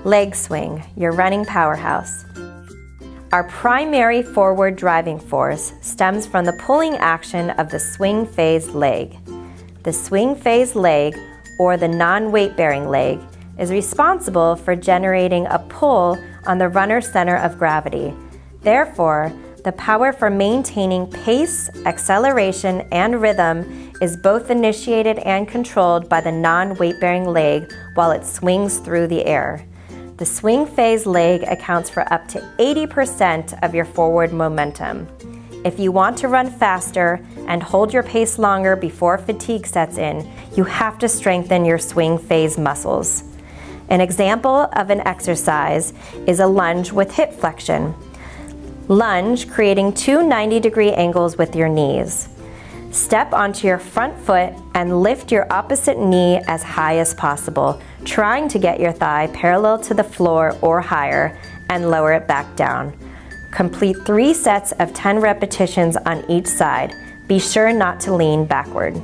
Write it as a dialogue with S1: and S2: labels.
S1: Leg swing, your running powerhouse. Our primary forward driving force stems from the pulling action of the swing phase leg. The swing phase leg, or the non-weight-bearing leg, is responsible for generating a pull on the runner's center of gravity. Therefore, the power for maintaining pace, acceleration, and rhythm is both initiated and controlled by the non-weight-bearing leg while it swings through the air. The swing phase leg accounts for up to 80% of your forward momentum. If you want to run faster and hold your pace longer before fatigue sets in, you have to strengthen your swing phase muscles. An example of an exercise is a lunge with hip flexion. Lunge, creating two 90-degree angles with your knees. Step onto your front foot and lift your opposite knee as high as possible, trying to get your thigh parallel to the floor or higher, and lower it back down. Complete 3 sets of 10 repetitions on each side. Be sure not to lean backward.